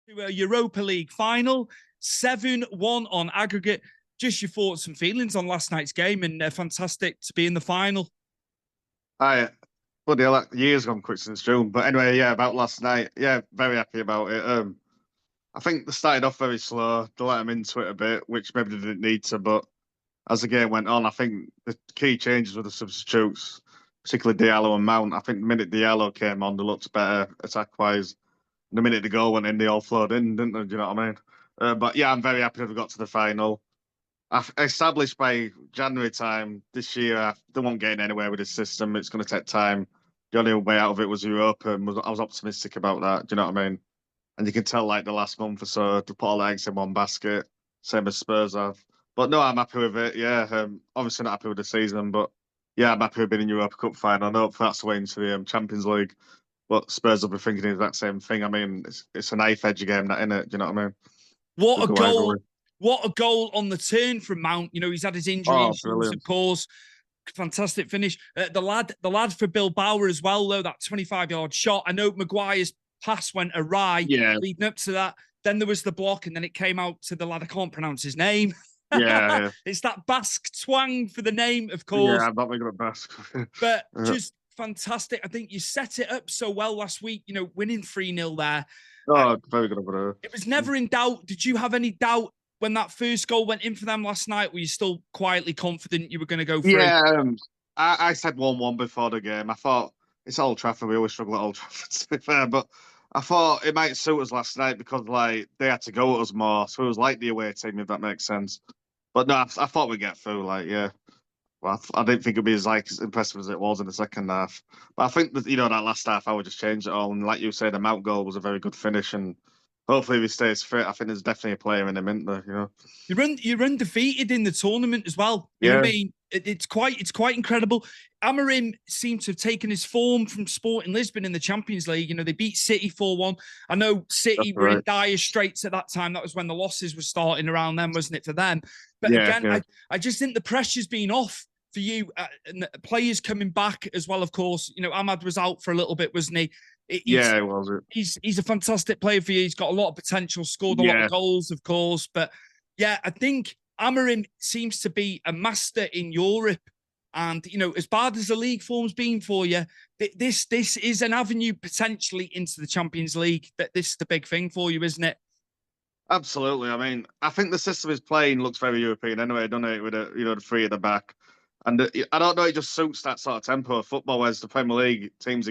To a Europa League final, 7-1 on aggregate. Just your thoughts and feelings on last night's game, and fantastic to be in the final. I bloody hell, that year's gone quick since June. But anyway, yeah, about last night, yeah, very happy about it. I think they started off very slow. They let them into it a bit, which maybe they didn't need to. But as the game went on, I think the key changes were the substitutes, particularly Diallo and Mount. I think the minute Diallo came on, they looked better attack-wise. The minute the goal went in, they all flowed in, didn't they? Do you know what I mean? But yeah, I'm very happy that we got to the final. I've established by January time this year, they won't get anywhere with this system. It's going to take time. The only way out of it was Europe, and I was optimistic about that. Do you know what I mean? And you can tell, like, the last month or so, to put all the eggs in one basket, same as Spurs have. But no, I'm happy with it. Yeah, obviously not happy with the season, but yeah, I'm happy with being in Europa Cup final. I know that's the way into the Champions League, but Spurs will be thinking the exact same thing. I mean, it's a knife edge game, that, innit? Do you know what I mean? What a Good goal! rivalry. What a goal on the turn from Mount. You know, he's had his injury Oh, issues, of brilliant. course. Fantastic finish. The lad for Bilbao as well, though, that 25-yard shot. I know Maguire's pass went awry Yeah, leading up to that. Then there was the block, and then it came out to the lad. I can't pronounce his name. yeah. It's that Basque twang for the name, of Yeah, course. I'm not making it best. But Yeah. just fantastic. I think you set it up so well last week, you know, winning 3-0 there. Oh, very good over there. It was never in doubt. Did you have any doubt when that first goal went in for them last night? Were you still quietly confident you were going to go through? Yeah, I said 1-1 before the game. I thought it's Old Trafford. We always struggle at Old Trafford, to be fair. But I thought it might suit us last night because, like, they had to go at us more. So it was like the away team, if that makes sense. But no, I thought we'd get through. Like, yeah. Well, I didn't think it'd be as impressive as it was in the second half. But I think that, that last half hour just changed it all. And like you said, the Mount goal was a very good finish. And hopefully, if he stays fit, I think there's definitely a player in him, isn't there? You're undefeated in the tournament as well. You know Yeah, what I mean? It's quite incredible. Amorim seems to have taken his form from Sporting Lisbon in the Champions League. You know, they beat City 4-1. I know that's City were in right. dire straits at that time. That was when the losses were starting around then, wasn't it, for them? But Yeah, again, yeah. I just think the pressure's been off for you, and the players coming back as well, of course. You know, Ahmad was out for a little bit, wasn't he? Yeah, it was it. He's a fantastic player for you. He's got a lot of potential, scored a lot of Yeah, goals, of course. But yeah, I think Amorim seems to be a master in Europe. And, you know, as bad as the league form's been for you, this is an avenue potentially into the Champions League. That this is the big thing for you, isn't it? absolutely. I mean, I think the system he's playing looks very European anyway, doesn't it? With the three at the back, and I don't know, it just suits that sort of tempo of football. Whereas the Premier League teams